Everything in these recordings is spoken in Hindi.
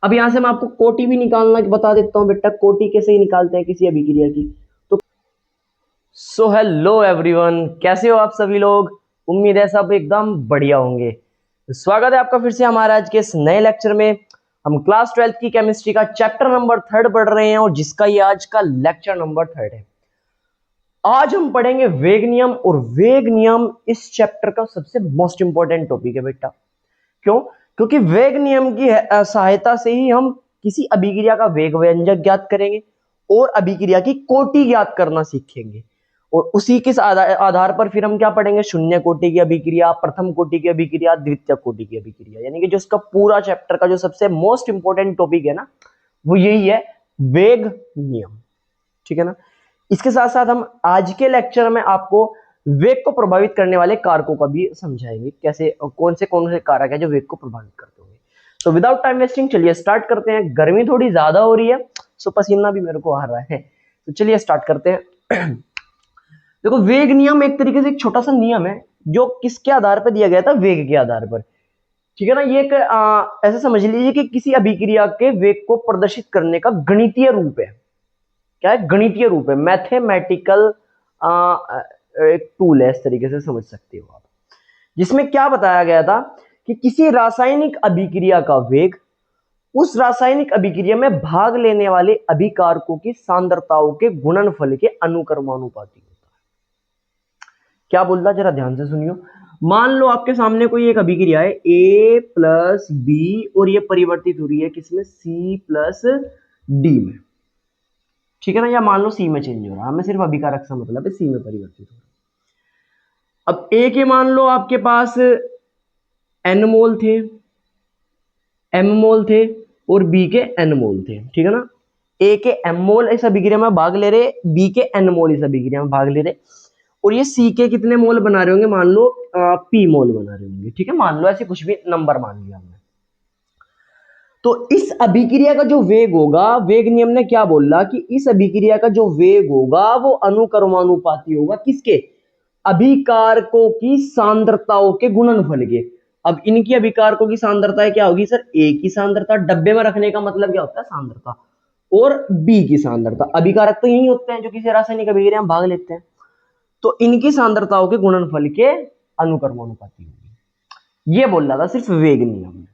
अब यहां से मैं आपको कोटि भी निकालना बता देता हूं बेटा, कोटि कैसे ही निकालते हैं किसी अभिक्रिया की। तो सो हेलो एवरीवन, कैसे हो आप सभी लोग? उम्मीद है सब एकदम बढ़िया होंगे। तो स्वागत है आपका फिर से हमारे आज के इस नए लेक्चर में। हम क्लास 12th की केमिस्ट्री का चैप्टर नंबर 3 पढ़ रहे हैं और जिसका ये आज का लेक्चर नंबर 3 है। आज हम पढ़ेंगे वेग नियम, और वेग नियम इस चैप्टर का सबसे मोस्ट इंपॉर्टेंट टॉपिक है बेटा। क्यों? क्योंकि वेग नियम की सहायता से ही हम किसी अभिक्रिया का वेग व्यंजक ज्ञात करेंगे और अभिक्रिया की कोटि ज्ञात करना सीखेंगे, और उसी के आधार पर फिर हम क्या पढ़ेंगे? शून्य कोटि की अभिक्रिया, प्रथम कोटि की अभिक्रिया, द्वितीय कोटि की अभिक्रिया, यानी कि जो इसका पूरा चैप्टर का जो सबसे मोस्ट इंपॉर्टेंट टॉपिक है ना, वो यही है, वेग नियम। ठीक है ना? इसके साथ साथ हम आज के लेक्चर में आपको वेग को प्रभावित करने वाले कारकों का भी समझाएंगे, कैसे कौन से कारक है जो वेग को प्रभावित करते होंगे। तो विदाउट टाइम वेस्टिंग चलिए स्टार्ट करते हैं। गर्मी थोड़ी ज्यादा हो रही है, सो पसीना भी मेरे को आ रहा है, तो चलिए स्टार्ट करते हैं। देखो, वेग नियम एक तरीके से एक छोटा सा नियम है जो किसके आधार पर दिया गया था? वेग के आधार पर। ठीक है ना? ये एक ऐसा समझ लीजिए कि किसी अभिक्रिया के वेग को प्रदर्शित करने का गणितीय रूप है। क्या है? गणितीय रूप है, मैथमेटिकल एक टूल है, इस तरीके से समझ सकते हो आप। जिसमें क्या बताया गया था कि किसी रासायनिक अभिक्रिया का वेग उस रासायनिक अभिक्रिया में भाग लेने वाले अभिकारकों की सांद्रताओं के गुणनफल के अनुक्रमानुपाती होता है। क्या बोल रहा, जरा ध्यान से सुनियो। मान लो आपके सामने कोई एक अभिक्रिया है, A प्लस बी, और ये परिवर्तित हो रही है किसमें? C प्लस डी में। ठीक है ना? या मान लो सी में चेंज हो रहा है, हमें सिर्फ अभिकारक से मतलब है, सी में परिवर्तित हो रहा है। अब ए के मान लो आपके पास एन मोल थे, एम मोल थे, और बी के एन मोल थे। ठीक है ना? ए के एम मोल इस अभिक्रिया में भाग ले रहे, बी के एन मोल इस अभिक्रिया में भाग ले रहे, और ये सी के कितने मोल बना रहे होंगे? मान लो पी मोल बना रहे होंगे। ठीक है, मान लो ऐसे कुछ भी नंबर मान लिया हमने। तो इस अभिक्रिया का जो वेग होगा, वेग नियम ने क्या बोला कि इस अभिक्रिया का जो वेग होगा वो अनुक्रमानुपाती होगा किसके? अभिकारकों की सांद्रताओं के गुणनफल के। अब इनकी अभिकारकों की सांद्रता क्या होगी सर? ए की सांद्रता, डब्बे में रखने का मतलब क्या होता है? सांद्रता, और बी की सांद्रता। अभिकारक तो यही होते हैं जो किसी रासायनिक अभिक्रिया में भाग लेते हैं, तो इनकी सांद्रताओं के गुणनफल के अनुक्रमानुपाती होगी। ये बोल रहा था सिर्फ वेग नियम में।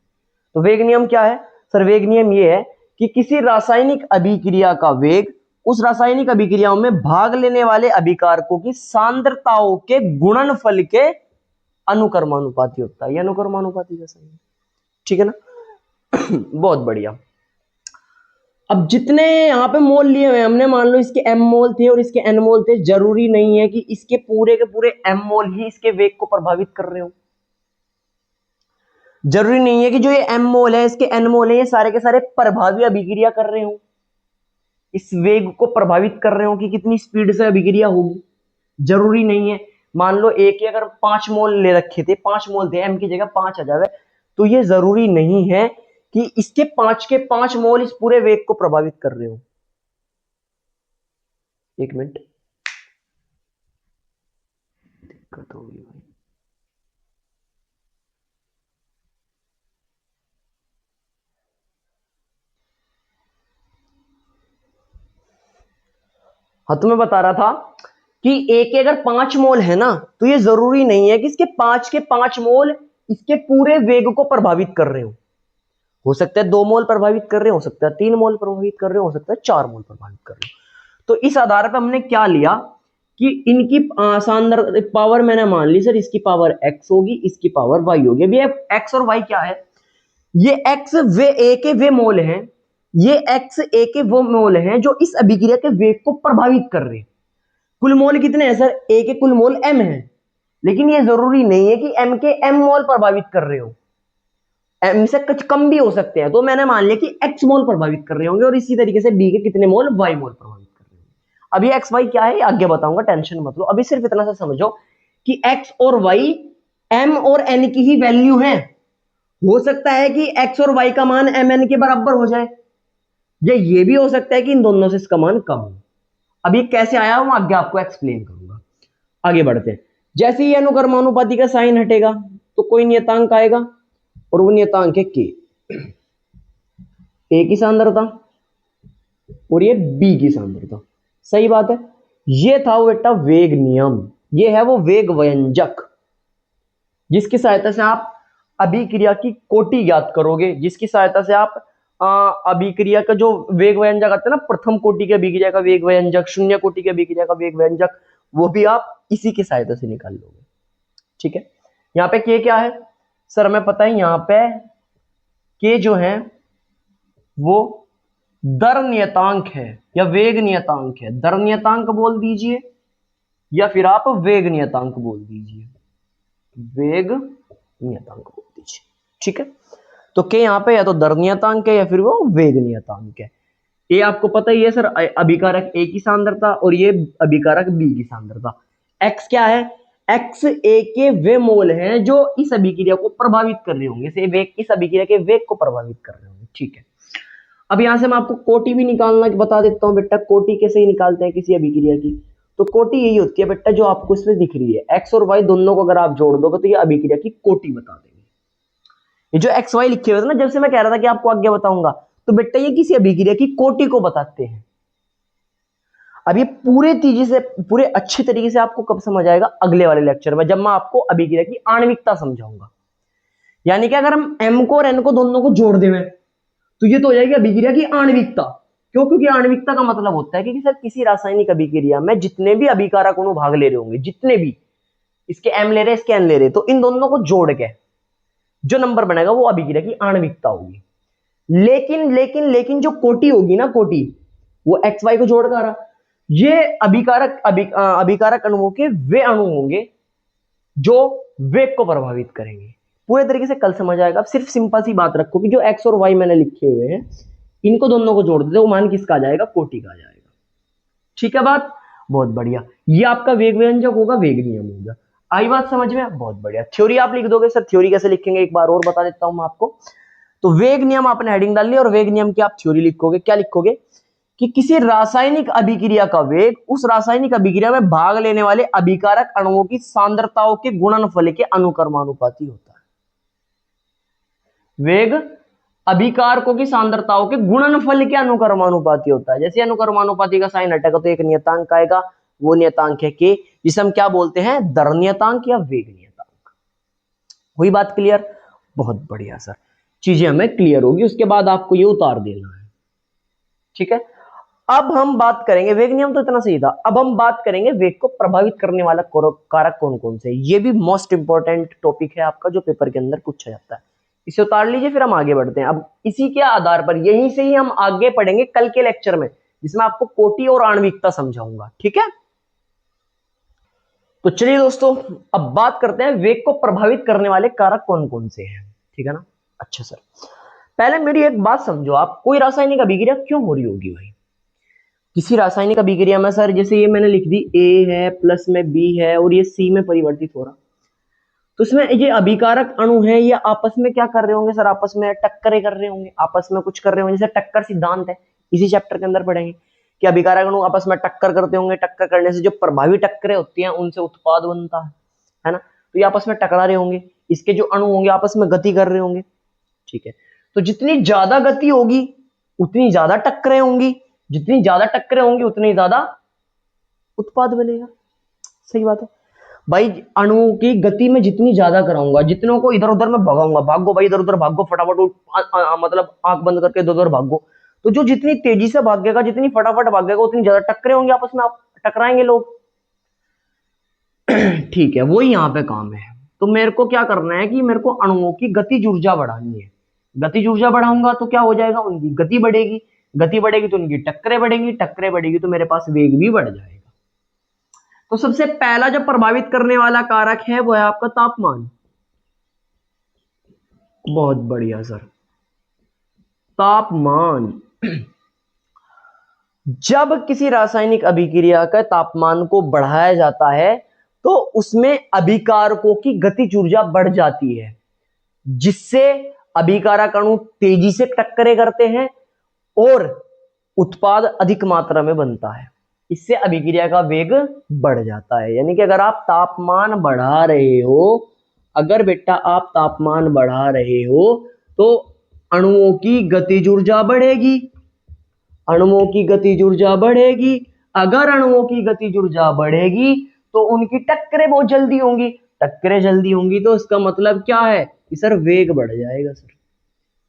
तो वेग नियम क्या है सर? वेग नियम ये है कि किसी रासायनिक अभिक्रिया का वेग उस रासायनिक अभिक्रियाओं में भाग लेने वाले अभिकारकों की सांद्रताओं के गुणनफल के अनुक्रमानुपाती होता है। ये अनुक्रमानुपाती का सही है। ठीक है ना? बहुत बढ़िया। अब जितने यहां पे मोल लिए हुए हमने, मान लो इसके एम मोल थे और इसके एन मोल थे, जरूरी नहीं है कि इसके पूरे के पूरे एम मोल ही इसके वेग को प्रभावित कर रहे हो। जरूरी नहीं है कि जो ये एम मोल है इसके एन मोल है ये सारे के सारे प्रभावी अभिक्रिया कर रहे हो, इस वेग को प्रभावित कर रहे हो कि कितनी स्पीड से अभिक्रिया होगी। जरूरी नहीं है। मान लो एक के अगर 5 मोल ले रखे थे, 5 मोल थे, एम की जगह 5 आ जावे, तो ये जरूरी नहीं है कि इसके 5 के 5 मोल इस पूरे वेग को प्रभावित कर रहे हो। एक मिनट, दिक्कत होगी भाई। हाँ, तो मैं बता रहा था कि ए के अगर 5 मोल है ना, तो ये जरूरी नहीं है कि इसके 5 के 5 मोल इसके पूरे वेग को प्रभावित कर रहे हो सकता है 2 मोल प्रभावित कर रहे हो सकता है 3 मोल प्रभावित कर रहे हो सकता है 4 मोल प्रभावित कर रहे हो। तो इस आधार पर हमने क्या लिया कि इनकी सांद्र पावर मैंने मान ली सर, इसकी पावर x होगी, इसकी पावर y होगी। अभी x और y क्या है? ये x वे a के वे मोल हैं, ये x a के वो मोल हैं जो इस अभिक्रिया के वेग को प्रभावित कर रहे हैं। कुल मोल कितने हैं सर? a के कुल मोल m हैं, लेकिन ये जरूरी नहीं है कि m के m मोल प्रभावित कर रहे हो, m से कुछ कम भी हो सकते हैं। तो मैंने मान लिया कि x मोल प्रभावित कर रहे होंगे, और इसी तरीके से b के कितने मोल? y मोल प्रभावित कर रहे होंगे। अब ये x y क्या है आगे बताऊंगा, टेंशन मत लो। अभी सिर्फ इतना सा समझो कि x और y m और n की ही वैल्यू है। हो सकता है कि x और y का मान m n के बराबर हो जाए, या ये भी हो सकता है कि इन दोनों से इसका मान कम हो। अब ये कैसे आया हूं आगे आपको एक्सप्लेन करूंगा। आगे बढ़ते हैं। जैसे ही अनुक्रमानुपाती का साइन हटेगा तो कोई नियतांक आएगा, और वो नियतांक है k। ए की सांद्रता और ये बी की सांद्रता। सही बात है। ये था वो बेटा वेग नियम, ये है वो वेग व्यंजक जिसकी सहायता से आप अभिक्रिया की कोटि ज्ञात करोगे, जिसकी सहायता से आप अभिक्रिया का जो वेग व्यंजक आता है ना, प्रथम कोटि के अभिक्रिया का वेग व्यंजक, शून्य कोटि के अभिक्रिया का वेग व्यंजक, वो भी आप इसी की सहायता से निकाल लोगे। ठीक है। यहाँ पे के क्या है सर, हमें पता है यहाँ पे के जो है वो दर नियतांक है या वेग नियतांक है। दर नियतांक बोल दीजिए या फिर आप वेग नियतांक बोल दीजिए, वेग नियतांक बोल दीजिए। ठीक है। तो के यहाँ पे या तो दर नियतांक है या फिर वो वेग नियतांक है। ये आपको पता ही है सर, अभिकारक ए की सांद्रता और ये अभिकारक बी की सांद्रता। एक्स क्या है, एक्स ए के वे मोल हैं जो इस अभिक्रिया को प्रभावित कर रहे होंगे, से वेग, इस अभिक्रिया के वेग को प्रभावित कर रहे होंगे। ठीक है। अब यहां से मैं आपको कोटि भी निकालना बता देता हूं बेटा। कोटि कैसे ही निकालते हैं किसी अभिक्रिया की, तो कोटि यही होती है बेटा जो आपको इसमें दिख रही है, एक्स और वाई दोनों को अगर आप जोड़ दोगे तो ये अभिक्रिया की कोटि बता देंगे। ये जो एक्स वाई लिखे हुए थे ना, जब से मैं कह रहा था कि आपको आगे बताऊंगा, तो बेटा ये किसी अभिक्रिया की कोटि को बताते हैं। अब ये पूरे तेजी से, पूरे अच्छे तरीके से आपको कब समझ आएगा, अगले वाले लेक्चर में, जब मैं आपको अभिक्रिया की आणविकता समझाऊंगा। यानी कि अगर हम m को और n को दोनों को जोड़ दें तो ये तो हो जाएगी अभिक्रिया की आणविकता। क्यों? क्योंकि आणविकता का मतलब होता है कि सर किसी रासायनिक अभिक्रिया में जितने भी अभिकारक अणु भाग ले रहे होंगे, जितने भी, इसके m ले रहे, इसके n ले रहे, तो इन दोनों को जोड़ के जो नंबर बनेगा वो अभिक्रिया की आणविकता होगी। लेकिन लेकिन लेकिन जो कोटि होगी ना, कोटि, वो एक्स वाई को जोड़ कर आ रहा, ये अभिकारक अणुओं के वे अणु होंगे जो वेग को प्रभावित करेंगे। पूरे तरीके से कल समझ आएगा। अब सिर्फ सिंपल सी बात रखो कि जो एक्स और वाई मैंने लिखे हुए हैं, इनको दोनों को जोड़ देते वो मान किसका आ जाएगा, कोटि का आ जाएगा। ठीक है बात, बहुत बढ़िया। ये आपका वेग व्यंजक होगा, वेग नियम होगा। आई बात समझ में? बहुत बढ़िया। थ्योरी आप लिख दोगे सर, थ्योरी कैसे लिखेंगे एक बार और बता देता हूं मैं आपको। तो वेग नियम आपने हेडिंग डाल ली और वेग नियम की आप थ्योरी लिखोगे। क्या लिखोगे कि किसी रासायनिक अभिक्रिया का वेग उस रासायनिक अभिक्रिया में भाग लेने वाले अभिकारक अणुओं की सांद्रताओं के गुणनफल के अनुक्रमानुपाती होता है। वेग अभिकारकों की सांद्रताओं के गुणनफल के अनुक्रमानुपाती होता है। जैसे अनुक्रमानुपाती का साइन हटेगा तो एक नियतांक आएगा, वो नियतांक है के, जिसे हम क्या बोलते हैं, दर नियतांक या वेग नियतांक। हुई बात क्लियर? बहुत बढ़िया सर, चीजें हमें क्लियर होगी, उसके बाद आपको ये उतार देना है। ठीक है। अब हम बात करेंगे, वेग नियम तो इतना सही था, अब हम बात करेंगे वेग को प्रभावित करने वाला कारक कौन कौन से। ये भी मोस्ट इंपॉर्टेंट टॉपिक है आपका, जो पेपर के अंदर पूछा जाता है। इसे उतार लीजिए, फिर हम आगे बढ़ते हैं। अब इसी के आधार पर यहीं से ही हम आगे पढ़ेंगे कल के लेक्चर में, जिसमें आपको कोटि और आणविकता समझाऊंगा। ठीक है। तो चलिए दोस्तों, अब बात करते हैं वेग को प्रभावित करने वाले कारक कौन कौन से हैं। ठीक है ना। अच्छा सर, पहले मेरी एक बात समझो आप, कोई रासायनिक अभिक्रिया क्यों हो रही होगी भाई? किसी रासायनिक अभिक्रिया में सर, जैसे ये मैंने लिख दी, ए है प्लस में बी है और ये सी में परिवर्तित हो रहा, तो इसमें ये अभिकारक अणु है, ये आपस में क्या कर रहे होंगे सर, आपस में टक्करें कर रहे होंगे, आपस में कुछ कर रहे होंगे। जैसे टक्कर सिद्धांत है, इसी चैप्टर के अंदर पढ़ेंगे कि अभिकारक अणु आपस में टक्कर करते होंगे, टक्कर करने से जो प्रभावी टक्करें होती हैं उनसे उत्पाद बनता है ना। तो ये आपस में टकरा रहे होंगे, इसके जो अणु होंगे आपस में गति कर रहे होंगे। ठीक है। तो जितनी ज्यादा गति होगी उतनी ज्यादा टक्करें होंगी, जितनी ज्यादा टक्करें होंगी उतनी ज्यादा उत्पाद बनेगा। सही बात है भाई। अणु की गति में जितनी ज्यादा कराऊंगा, जितनों को इधर उधर में भगाऊंगा, भागो भाई इधर उधर भागो फटाफट, मतलब आंख बंद करके इधर उधर भागो, तो जो जितनी तेजी से भागेगा, जितनी फटाफट भागेगा, उतनी ज्यादा टक्करें होंगी आपस में, आप टकराएंगे लोग। ठीक है, वही यहाँ पे काम है। तो मेरे को क्या करना है कि मेरे को अणुओं की गतिज ऊर्जा बढ़ानी है। गतिज ऊर्जा बढ़ाऊंगा तो क्या हो जाएगा, उनकी गति बढ़ेगी, गति बढ़ेगी तो उनकी टक्करें बढ़ेंगी, टक्करें बढ़ेगी तो मेरे पास वेग भी बढ़ जाएगा। तो सबसे पहला जो प्रभावित करने वाला कारक है वो है आपका तापमान। बहुत बढ़िया सर, तापमान। जब किसी रासायनिक अभिक्रिया का तापमान को बढ़ाया जाता है तो उसमें अभिकारकों की गतिज ऊर्जा बढ़ जाती है, जिससे अभिकारक अणु तेजी से टक्करें करते हैं और उत्पाद अधिक मात्रा में बनता है। इससे अभिक्रिया का वेग बढ़ जाता है। यानी कि अगर आप तापमान बढ़ा रहे हो, अगर बेटा आप तापमान बढ़ा रहे हो तो अणुओं की गतिज ऊर्जा बढ़ेगी, अणुओं की गतिज ऊर्जा बढ़ेगी। अगर अणुओं की गतिज ऊर्जा बढ़ेगी तो उनकी टक्करें बहुत जल्दी होंगी, टक्करें जल्दी होंगी तो इसका मतलब क्या है कि सर वेग बढ़ जाएगा, सर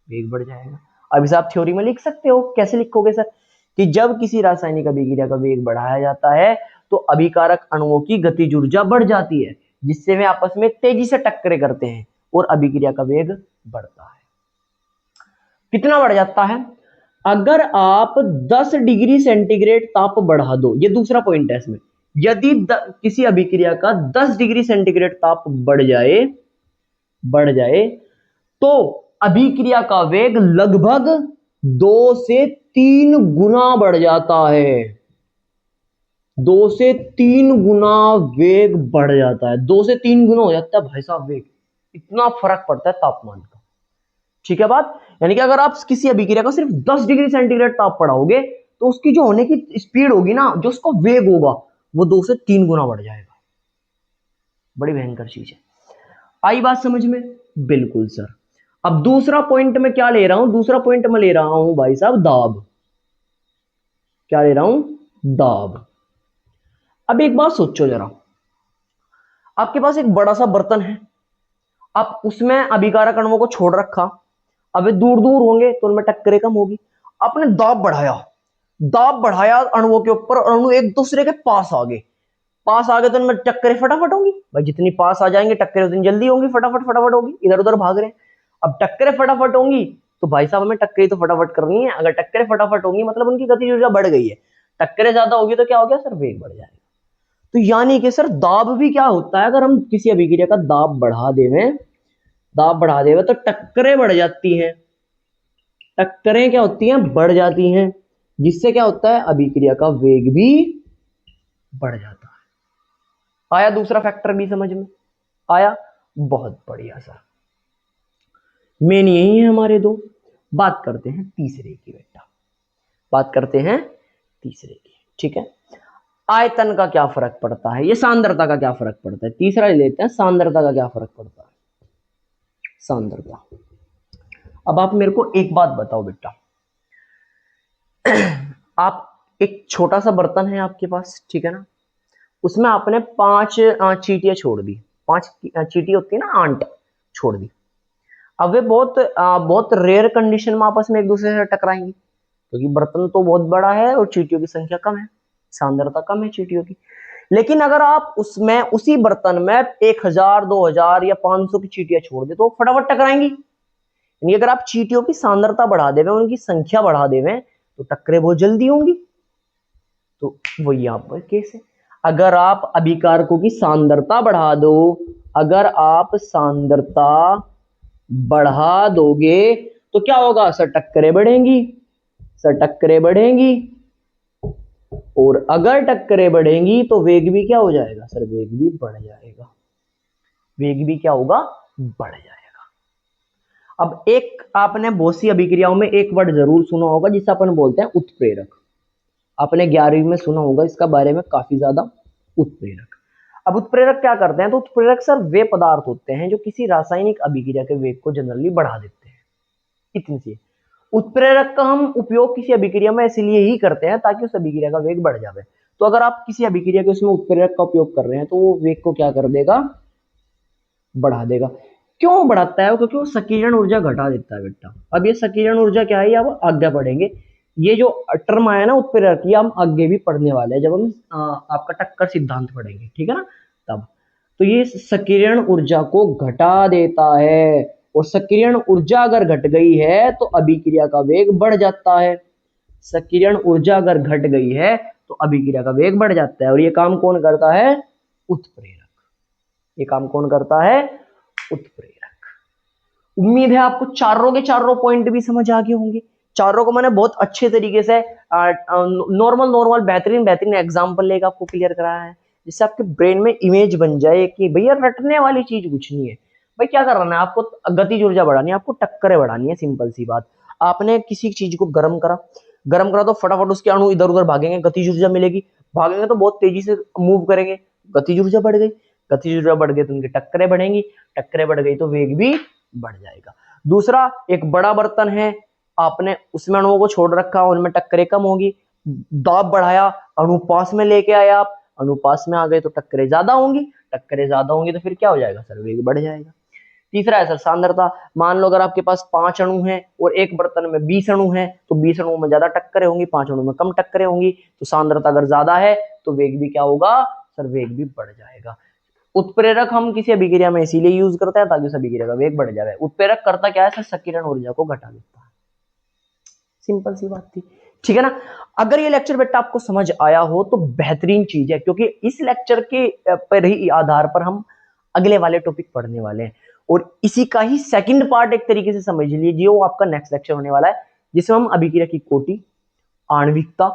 वेग बढ़ जाएगा। अब इसे आप थ्योरी में लिख सकते हो, कैसे लिखोगे सर कि जब किसी रासायनिक अभिक्रिया का वेग बढ़ाया जाता है तो अभिकारक अणुओं की गतिज ऊर्जा बढ़ जाती है, जिससे वे आपस में तेजी से टक्करें करते हैं और अभिक्रिया का वेग बढ़ता है। कितना बढ़ जाता है? अगर आप 10 डिग्री सेंटीग्रेड ताप बढ़ा दो, ये दूसरा पॉइंट है इसमें, यदि किसी अभिक्रिया का 10 डिग्री सेंटीग्रेड ताप बढ़ जाए तो अभिक्रिया का वेग लगभग 2 से 3 गुना बढ़ जाता है। 2 से 3 गुना वेग बढ़ जाता है, 2 से 3 गुना हो जाता है भाई साहब वेग, इतना फर्क पड़ता है तापमान का। ठीक है बात, यानी कि अगर आप किसी अभिक्रिया का सिर्फ 10 डिग्री सेंटीग्रेड ताप बढ़ाओगे तो उसकी जो होने की स्पीड होगी ना, जो उसका वेग होगा वो 2 से 3 गुना बढ़ जाएगा। बड़ी भयंकर चीज है। आई बात समझ में? बिल्कुल सर। अब दूसरा पॉइंट में क्या ले रहा हूं? दूसरा पॉइंट में ले रहा हूं भाई साहब दाब। क्या ले रहा हूं? दाब। अब एक बात सोचो जरा, आपके पास एक बड़ा सा बर्तन है, आप उसमें अभिकारक अणुओं को छोड़ रखा, अब दूर दूर होंगे तो उनमें टक्करें कम होगी। आपने दाब बढ़ाया, दाब बढ़ाया अणुओं के ऊपर, अणु एक दूसरे के पास आ गए तो उनमें टक्करें फटाफट होंगी भाई, जितनी पास आ जाएंगे टक्करें उतनी जल्दी होंगी, फटाफट फटाफट होगी, इधर उधर भाग रहे हैं। अब टक्करें फटाफट होंगी तो भाई साहब हमें टक्करें तो फटाफट करनी है, अगर टक्करें फटाफट होंगी मतलब उनकी गतिज ऊर्जा बढ़ गई है, टक्करें ज्यादा होगी तो क्या हो गया सर? वेग बढ़ जाएगा। तो यानी कि सर दाब भी क्या होता है, अगर हम किसी अभिक्रिया का दाब बढ़ा देवे तो टक्करें बढ़ जाती हैं, टक्करें क्या होती हैं? बढ़ जाती हैं, जिससे क्या होता है? अभिक्रिया का वेग भी बढ़ जाता है। आया दूसरा फैक्टर भी समझ में? आया? बहुत बढ़िया सर। मेन यही है हमारे दो। बात करते हैं तीसरे की बेटा, बात करते हैं तीसरे की। ठीक है, आयतन का क्या फर्क पड़ता है, ये सांद्रता का क्या फर्क पड़ता है, तीसरा ले लेते हैं, सांद्रता का क्या फर्क पड़ता है। सांद्रता। अब आप मेरे को एक बात बताओ बेटा, आप एक छोटा सा बर्तन है आपके पास, ठीक है ना, उसमें आपने 5 चींटियां छोड़ दी, 5 चींटी होती है ना, आंट छोड़ दी। अब वे बहुत रेयर कंडीशन में आपस में एक दूसरे से टकराएंगी, क्योंकि बर्तन तो बहुत बड़ा है और चींटियों की संख्या कम है, सांद्रता कम है चींटियों की। लेकिन अगर आप उसमें उसी बर्तन में 1000 2000 या 500 की चींटियां छोड़ दे तो फटाफट टकराएंगी। यानी अगर आप चींटियों की सांद्रता बढ़ा देवे, उनकी संख्या बढ़ा देवे तो टक्करें बहुत जल्दी होंगी। तो वो यहाँ पर केस है, अगर आप अभिकारकों की सांद्रता बढ़ा दो, अगर आप सांद्रता बढ़ा दोगे तो क्या होगा सर? टक्करें बढ़ेंगी, सर टक्करें बढ़ेंगी, और अगर टक्करें बढ़ेंगी तो वेग भी क्या हो जाएगा सर? वेग भी बढ़ जाएगा, वेग भी क्या होगा? बढ़ जाएगा। अब एक आपने बहुत सी अभिक्रियाओं में एक वर्ड जरूर सुना होगा जिसे अपन बोलते हैं उत्प्रेरक। आपने 11वीं में सुना होगा इसका बारे में काफी ज्यादा, उत्प्रेरक। अब उत्प्रेरक क्या करते हैं? तो उत्प्रेरक सर वे पदार्थ होते हैं जो किसी रासायनिक अभिक्रिया के वेग को जनरली बढ़ा देते हैं, इतनी सी। उत्प्रेरक का हम उपयोग किसी अभिक्रिया में इसलिए ही करते हैं ताकि उस अभिक्रिया का वेग बढ़ जाए। तो अगर आप किसी अभिक्रिया के उसमें उत्प्रेरक का उपयोग कर रहे हैं तो वो वेग को क्या कर देगा? बढ़ा देगा। क्यों बढ़ाता है? क्योंकि वो संकीर्ण ऊर्जा घटा देता है बेटा। अब ये संकीर्ण ऊर्जा क्या है, ये अब आगे पढ़ेंगे। ये जो टर्म आया ना उत्प्रेरक, ये हम आगे भी पढ़ने वाले हैं जब हम आपका टक्कर सिद्धांत पढ़ेंगे, ठीक है ना, तब। तो ये संकीर्ण ऊर्जा को घटा देता है, और संकीर्ण ऊर्जा अगर घट गई है तो अभिक्रिया का वेग बढ़ जाता है। संकीर्ण ऊर्जा अगर घट गई है तो अभिक्रिया का वेग बढ़ जाता है, और ये काम कौन करता है? उत्प्रेरक। ये काम कौन करता है? उत्प्रेरक। उम्मीद है आपको चारों के चारों पॉइंट भी समझ आ गए होंगे। चारों को मैंने बहुत अच्छे तरीके से नॉर्मल बेहतरीन एग्जांपल लेकर आपको क्लियर कराया है, जिससे आपके ब्रेन में इमेज बन जाए कि भैया रटने वाली चीज कुछ नहीं है। भाई क्या करना है आपको? गतिज ऊर्जा बढ़ानी है, आपको टक्करें बढ़ानी है, सिंपल सी बात। आपने किसी चीज को गर्म करा तो फटाफट उसके अणु इधर उधर भागेंगे, गतिज ऊर्जा मिलेगी, भागेंगे तो बहुत तेजी से मूव करेंगे, गतिज ऊर्जा बढ़ गई, गतिज ऊर्जा बढ़ गई तो उनकी टक्करें बढ़ेंगी, टक्करें बढ़ गई तो वेग भी बढ़ जाएगा। दूसरा, एक बड़ा बर्तन है, आपने उसमें अणुओं को छोड़ रखा, उनमें टक्करें कम होगी, दाब बढ़ाया, अनुपास में लेके आया आप, अनुपास में आ गए तो टक्करें ज्यादा होंगी, टक्करें ज्यादा होंगी तो फिर क्या हो जाएगा सर, वेग बढ़ जाएगा। तीसरा है सर सांद्रता। मान लो अगर आपके पास 5 अणु हैं और एक बर्तन में 20 अणु हैं, तो 20 अणुओं में ज्यादा टक्करें होंगी, 5 अणु में कम टक्करें होंगी, तो सांद्रता अगर ज्यादा है तो वेग भी क्या होगा सर, वेग भी बढ़ जाएगा। उत्प्रेरक हम किसी अभिक्रिया में इसीलिए यूज करते हैं ताकि उस अभिक्रिया का वेग बढ़ जाए। उत्प्रेरक करता क्या है सर, संकीर्ण ऊर्जा को घटा देता है। सिंपल सी बात थी, ठीक है ना। अगर ये लेक्चर बेटा आपको समझ आया हो तो बेहतरीन चीज है, क्योंकि इस लेक्चर के पर ही आधार पर हम अगले वाले टॉपिक पढ़ने वाले हैं, और इसी का ही सेकंड पार्ट एक तरीके से समझ लीजिए, वो आपका नेक्स्ट लेक्चर होने वाला है, जिसमें हम अभिक्रिया की कोटि, आणविकता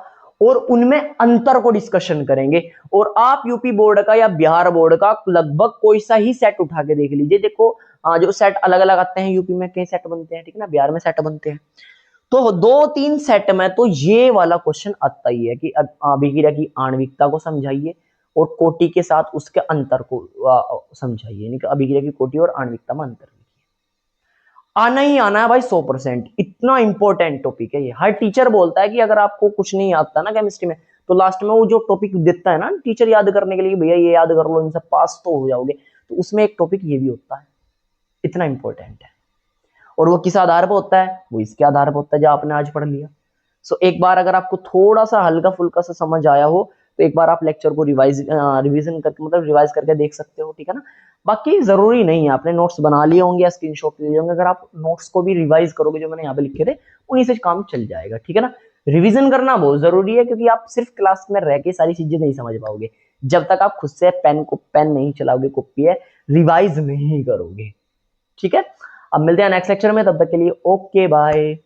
और उनमें अंतर को डिस्कशन करेंगे। और आप यूपी बोर्ड का या बिहार बोर्ड का लगभग कोई सा ही सेट उठा के देख लीजिए, देखो जो सेट अलग अलग आते हैं, यूपी में कई सेट बनते हैं, ठीक है ना, बिहार में सेट बनते हैं, तो 2-3 सेट में तो ये वाला क्वेश्चन आता ही है कि अभिक्रिया की आणविकता को समझाइए और कोटि के साथ उसके अंतर को समझाइए, यानी कि अभिक्रिया की कोटि और आणविकता में अंतर लिखिए। आना ही आना है भाई 100%, इतना इंपॉर्टेंट टॉपिक है ये। हर टीचर बोलता है कि अगर आपको कुछ नहीं आता ना केमिस्ट्री में, तो लास्ट में वो जो टॉपिक देता है ना टीचर याद करने के लिए, भैया ये याद कर लो, इनसे पास तो हो जाओगे, तो उसमें एक टॉपिक ये भी होता है, इतना इंपॉर्टेंट है। और वो किस आधार पर होता है, वो इसके आधार पर होता है जो आपने आज पढ़ लिया। सो एक बार अगर आपको थोड़ा सा हल्का फुल्का सा समझ आया हो तो एक बार आप लेक्चर को रिवीजन करके, मतलब रिवाइज करके देख सकते हो, ठीक है ना। बाकी जरूरी नहीं है आपने नोट्स बना लिए होंगे या स्क्रीनशॉट ले लिए होंगे, अगर आप नोट्स को भी रिवाइज करोगे जो मैंने यहाँ पे लिखे थे, उन्हीं से काम चल जाएगा, ठीक है ना। रिवीजन करना बहुत जरूरी है, क्योंकि आप सिर्फ क्लास में रह के सारी चीजें नहीं समझ पाओगे, जब तक आप खुद से पेन नहीं चलाओगे, कॉपी है रिवाइज नहीं करोगे, ठीक है। अब मिलते हैं नेक्स्ट लेक्चर में, तब तक के लिए ओके बाय।